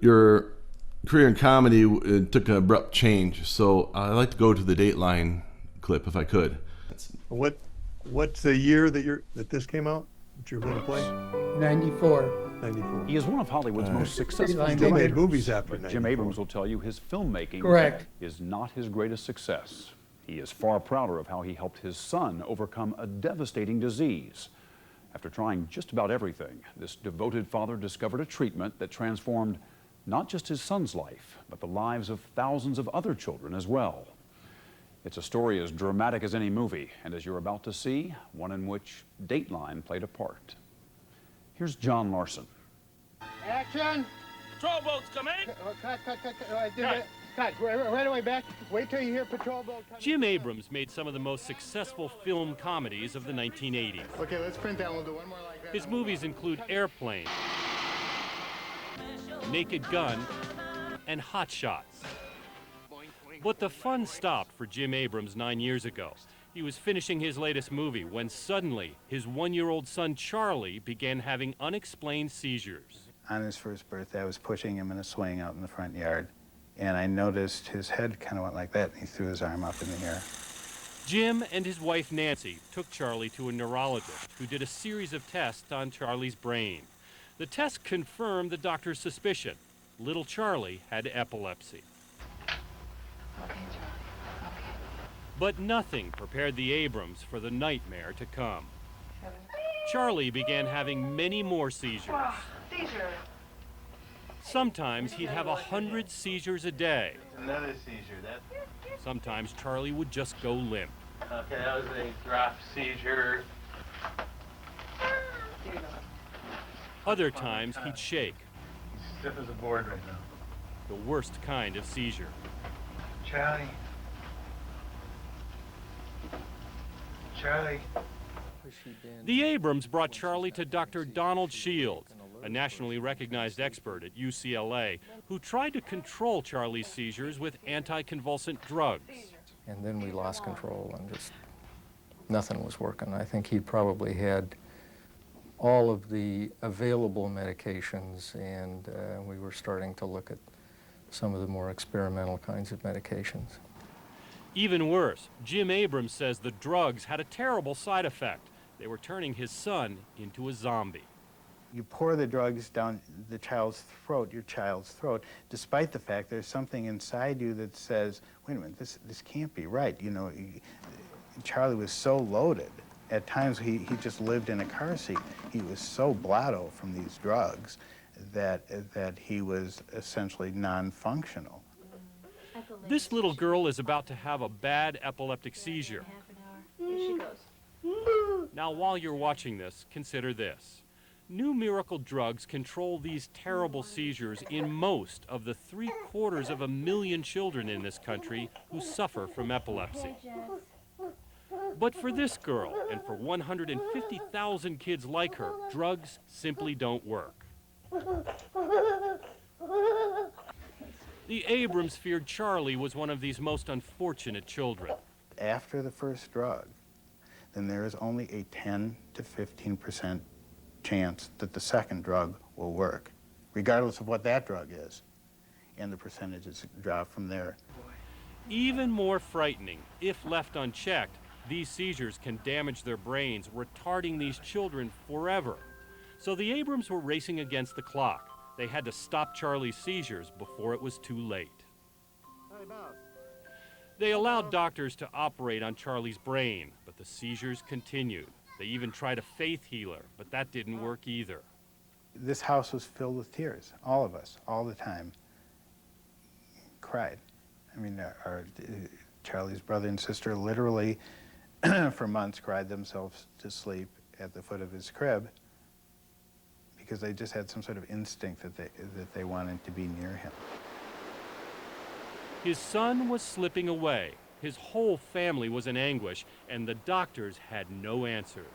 Your career in comedy took an abrupt change, so I'd like to go to the Dateline clip if I could. What's the year that this came out, that you're going to play? 94. 94. He is one of Hollywood's most successful He Still made directors, movies after but 94. Jim Abrams will tell you his filmmaking Correct. is not his greatest success. He is far prouder of how he helped his son overcome a devastating disease. After trying just about everything, this devoted father discovered a treatment that transformed not just his son's life, but the lives of thousands of other children as well. It's a story as dramatic as any movie, and as you're about to see, one in which Dateline played a part. Here's John Larson. Action! Patrol boats coming! Cut. Cut. Right away back. Wait till you hear patrol boat coming. Jim Abrams made some of the most successful film comedies of the 1980s. Okay, let's print that. We'll do one more like that. His movies include Airplane, Naked Gun, and Hot Shots. But the fun stopped for Jim Abrams 9 years ago. He was finishing his latest movie when suddenly his one-year-old son Charlie began having unexplained seizures. On his first birthday, I was pushing him in a swing out in the front yard, and I noticed his head kind of went like that, and he threw his arm up in the air. Jim and his wife Nancy took Charlie to a neurologist who did a series of tests on Charlie's brain. The tests confirmed the doctor's suspicion. Little Charlie had epilepsy. Okay, Charlie. Okay. But nothing prepared the Abrams for the nightmare to come. Charlie began having many more seizures. Seizure. Sometimes he'd have 100 seizures a day. Another seizure. Sometimes Charlie would just go limp. Okay, that was a drop seizure. Other times he'd shake, He's stiff as a board right now. the worst kind of seizure. Charlie. Charlie. The Abrams brought Charlie to Dr. Donald Shields, a nationally recognized expert at UCLA, who tried to control Charlie's seizures with anticonvulsant drugs. And then we lost control and just nothing was working. I think he probably had all of the available medications, and we were starting to look at some of the more experimental kinds of medications. Even worse, Jim Abrams says the drugs had a terrible side effect. They were turning his son into a zombie. You pour the drugs down the child's throat, your child's throat, despite the fact there's something inside you that says, wait a minute, this can't be right. You know, Charlie was so loaded. At times he just lived in a car seat. He was so blotto from these drugs that he was essentially non-functional. This little girl is about to have a bad epileptic seizure. Here she goes. Now, while you're watching this, consider this. New miracle drugs control these terrible seizures in most of the 750,000 children in this country who suffer from epilepsy. But for this girl, and for 150,000 kids like her, drugs simply don't work. The Abrams feared Charlie was one of these most unfortunate children. After the first drug, then there is only a 10 to 15% chance that the second drug will work, regardless of what that drug is. And the percentages drop from there. Even more frightening, if left unchecked, these seizures can damage their brains, retarding these children forever. So the Abrams were racing against the clock. They had to stop Charlie's seizures before it was too late. They allowed doctors to operate on Charlie's brain, but the seizures continued. They even tried a faith healer, but that didn't work either. This house was filled with tears. All of us, all the time, cried. I mean, Charlie's brother and sister literally, for months, cried themselves to sleep at the foot of his crib because they just had some sort of instinct that they wanted to be near him. His son was slipping away. His whole family was in anguish, and the doctors had no answers.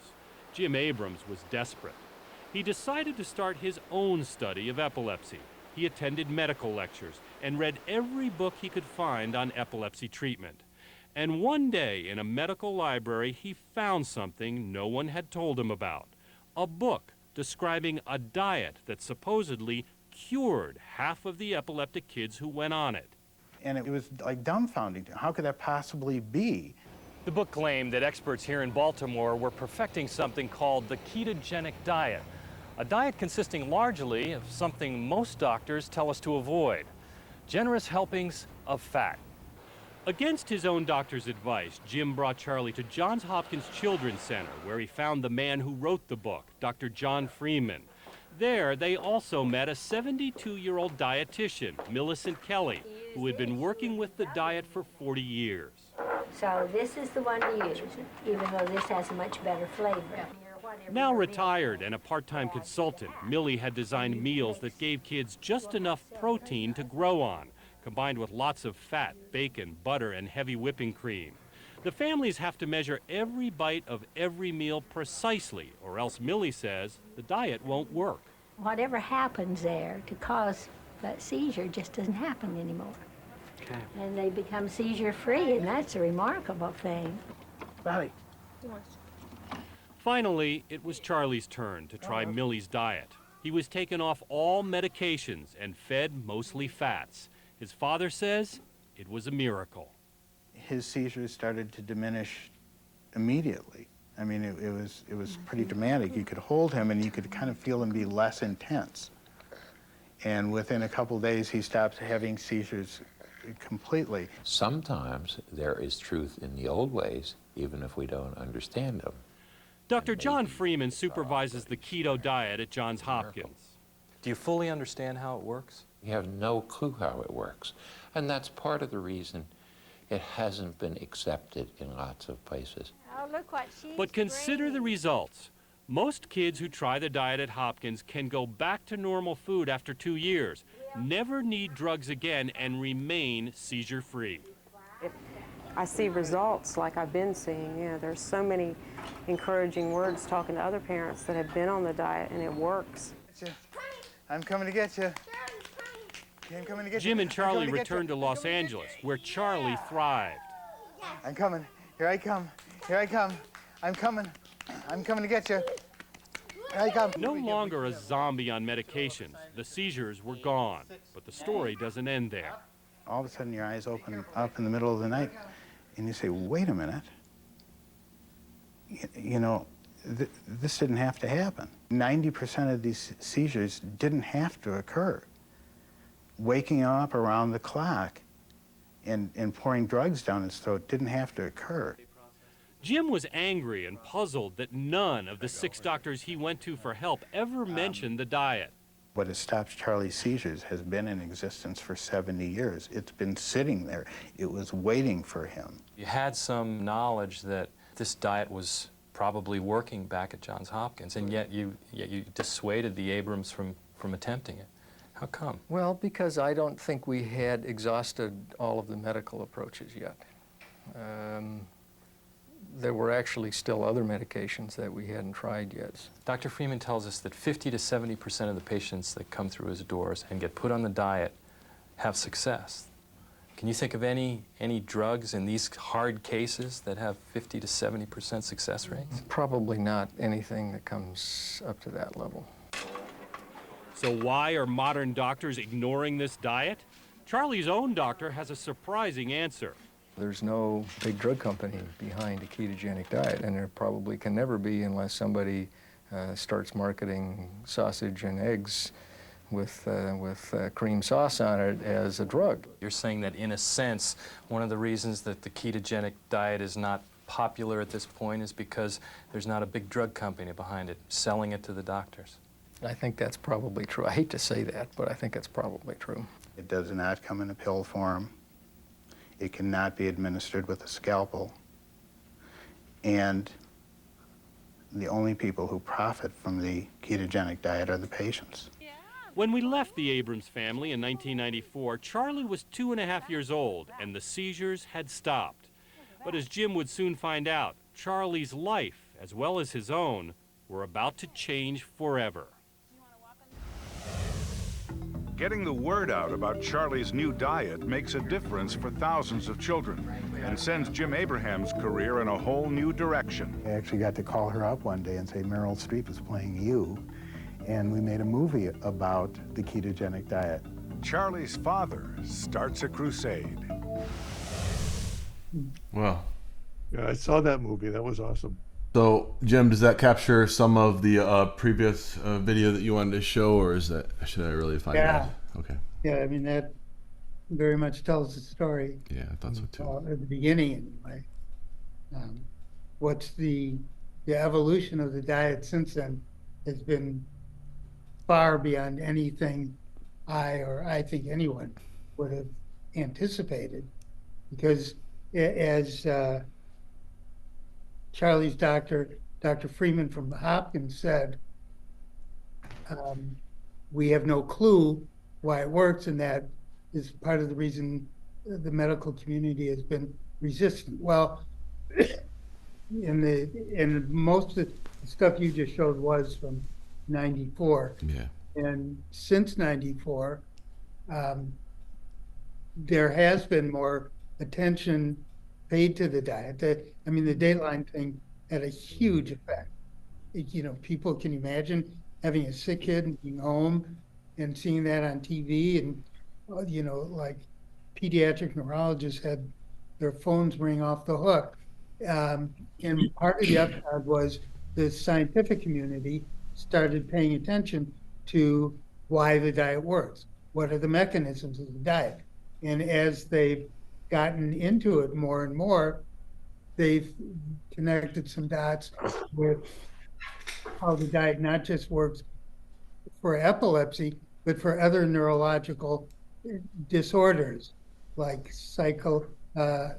Jim Abrams was desperate. He decided to start his own study of epilepsy. He attended medical lectures and read every book he could find on epilepsy treatment. And one day in a medical library, he found something no one had told him about. A book describing a diet that supposedly cured half of the epileptic kids who went on it. And it was like dumbfounding. How could that possibly be? The book claimed that experts here in Baltimore were perfecting something called the ketogenic diet, a diet consisting largely of something most doctors tell us to avoid: generous helpings of fat. Against his own doctor's advice, Jim brought Charlie to Johns Hopkins Children's Center, where he found the man who wrote the book, Dr. John Freeman. There, they also met a 72-year-old dietitian, Millicent Kelly, who had been working with the diet for 40 years. So this is the one to use, even though this has a much better flavor. Now retired and a part-time consultant, Millie had designed meals that gave kids just enough protein to grow on, combined with lots of fat, bacon, butter, and heavy whipping cream. The families have to measure every bite of every meal precisely, or else Millie says the diet won't work. Whatever happens there to cause that seizure just doesn't happen anymore. Okay. And they become seizure-free, and that's a remarkable thing. Bobby. Finally, it was Charlie's turn to try Millie's diet. He was taken off all medications and fed mostly fats. His father says it was a miracle. His seizures started to diminish immediately. I mean, it was pretty dramatic. You could hold him and you could kind of feel him be less intense. And within a couple days, he stopped having seizures completely. Sometimes there is truth in the old ways, even if we don't understand them. Dr. John Freeman supervises the keto diet at Johns Hopkins. Do you fully understand how it works? We have no clue how it works. And that's part of the reason it hasn't been accepted in lots of places. Oh, look what she's But consider the results. Most kids who try the diet at Hopkins can go back to normal food after 2 years, never need drugs again, and remain seizure-free. If I see results like I've been seeing, there's so many encouraging words talking to other parents that have been on the diet, and it works. I'm coming to get you. I'm coming to get you. Jim and Charlie returned to Los Angeles, where Charlie thrived. I'm coming. Here I come. Here I come. I'm coming. I'm coming to get you. Here I come. No longer a zombie on medications, the seizures were gone. But the story doesn't end there. All of a sudden, your eyes open up in the middle of the night, and you say, wait a minute. You know, this didn't have to happen. 90% of these seizures didn't have to occur. Waking up around the clock and pouring drugs down his throat didn't have to occur. Jim was angry and puzzled that none of the 6 doctors he went to for help ever mentioned the diet. What has stopped Charlie's seizures has been in existence for 70 years. It's been sitting there. It was waiting for him. You had some knowledge that this diet was probably working back at Johns Hopkins, and yet you dissuaded the Abrams from attempting it. How come? Well, because I don't think we had exhausted all of the medical approaches yet. There were actually still other medications that we hadn't tried yet. Dr. Freeman tells us that 50 to 70% of the patients that come through his doors and get put on the diet have success. Can you think of any drugs in these hard cases that have 50 to 70% success rates? Probably not anything that comes up to that level. So why are modern doctors ignoring this diet? Charlie's own doctor has a surprising answer. There's no big drug company behind a ketogenic diet, and there probably can never be unless somebody starts marketing sausage and eggs with cream sauce on it as a drug. You're saying that, in a sense, one of the reasons that the ketogenic diet is not popular at this point is because there's not a big drug company behind it selling it to the doctors. I think that's probably true. I hate to say that, but I think it's probably true. It does not come in a pill form. It cannot be administered with a scalpel. And the only people who profit from the ketogenic diet are the patients. When we left the Abrams family in 1994, Charlie was 2.5 years old, and the seizures had stopped. But as Jim would soon find out, Charlie's life, as well as his own, were about to change forever. Getting the word out about Charlie's new diet makes a difference for thousands of children and sends Jim Abraham's career in a whole new direction. I actually got to call her up one day and say, Meryl Streep is playing you. and we made a movie about the ketogenic diet. Charlie's father starts a crusade. Wow. Yeah, I saw that movie. That was awesome. So, Jim, does that capture some of the previous video that you wanted to show, or should I really find that? Okay. Yeah, I mean, that very much tells the story. Yeah, I thought so too. At the beginning, anyway. What's the evolution of the diet since then has been far beyond anything I think anyone would have anticipated, because as Charlie's doctor, Dr. Freeman from Hopkins, said, we have no clue why it works, and that is part of the reason the medical community has been resistant. Well, and most of the stuff you just showed was from '94. Yeah. And since '94, there has been more attention paid to the diet. The Dateline thing had a huge effect. People can imagine having a sick kid and being home and seeing that on TV, and like pediatric neurologists had their phones ring off the hook. And part of the upside was the scientific community started paying attention to why the diet works. What are the mechanisms of the diet? And as they've gotten into it more and more, they've connected some dots with how the diet not just works for epilepsy, but for other neurological disorders like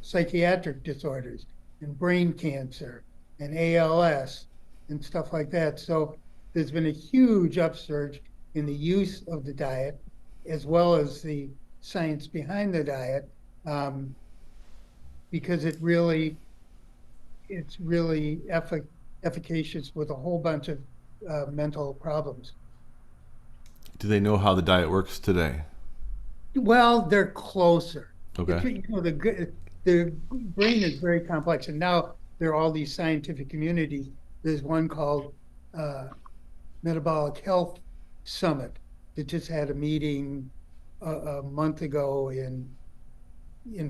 psychiatric disorders and brain cancer and ALS and stuff like that. So there's been a huge upsurge in the use of the diet, as well as the science behind the diet, because it's really efficacious with a whole bunch of mental problems. Do they know how the diet works today? Well, they're closer. Okay. The brain is very complex, and now there are all these scientific communities. There's one called Metabolic Health Summit that just had a meeting a month ago in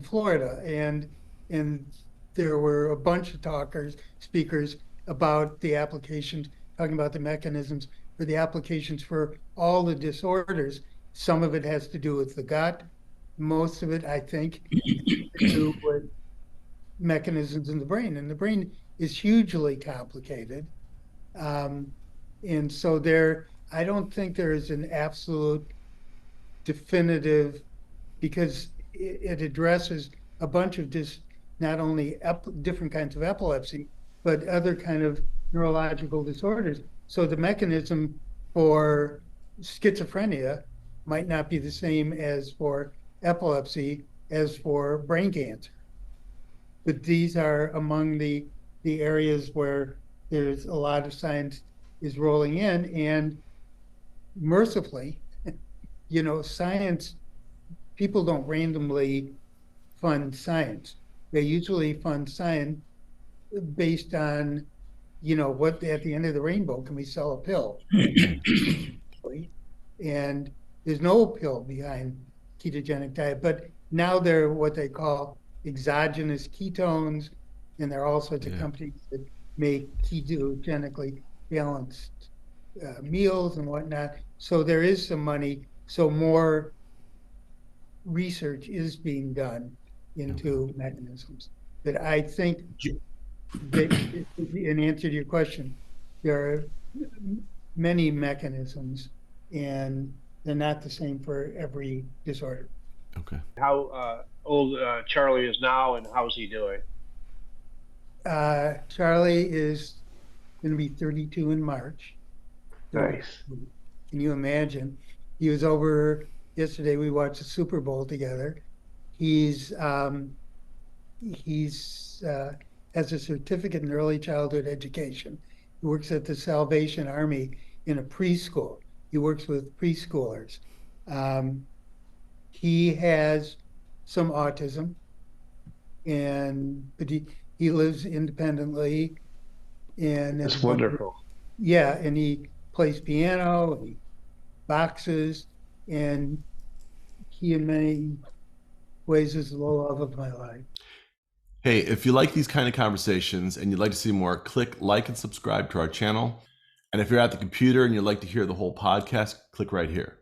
Florida, and there were a bunch of speakers about the applications, talking about the mechanisms for the applications for all the disorders. Some of it has to do with the gut. Most of it, I think, has to do with mechanisms in the brain. And the brain is hugely complicated. And so I don't think there is an absolute definitive, because it addresses a bunch of not only different kinds of epilepsy, but other kind of neurological disorders. So the mechanism for schizophrenia might not be the same as for epilepsy as for brain cancer. But these are among the areas where there's a lot of science is rolling in, and mercifully, science, people don't randomly fund science. They usually fund science based on, what at the end of the rainbow, can we sell a pill? And there's no pill behind ketogenic diet, but now they're what they call exogenous ketones, and there are all sorts of companies that make ketogenically balanced meals and whatnot. So there is some money. So more research is being done into mechanisms that I think, in answer to your question, there are many mechanisms, and they're not the same for every disorder. Okay. How old Charlie is now, and how's he doing? Charlie is going to be 32 in March. Nice. Can you imagine? He was over yesterday. We watched the Super Bowl together. He's has a certificate in early childhood education. He works at the Salvation Army in a preschool. He works with preschoolers. He has some autism, but he lives independently. And that's wonderful. Yeah, and he plays piano, he boxes, and he in many ways is the love of my life. Hey, if you like these kind of conversations and you'd like to see more, click like and subscribe to our channel. And if you're at the computer and you'd like to hear the whole podcast, click right here.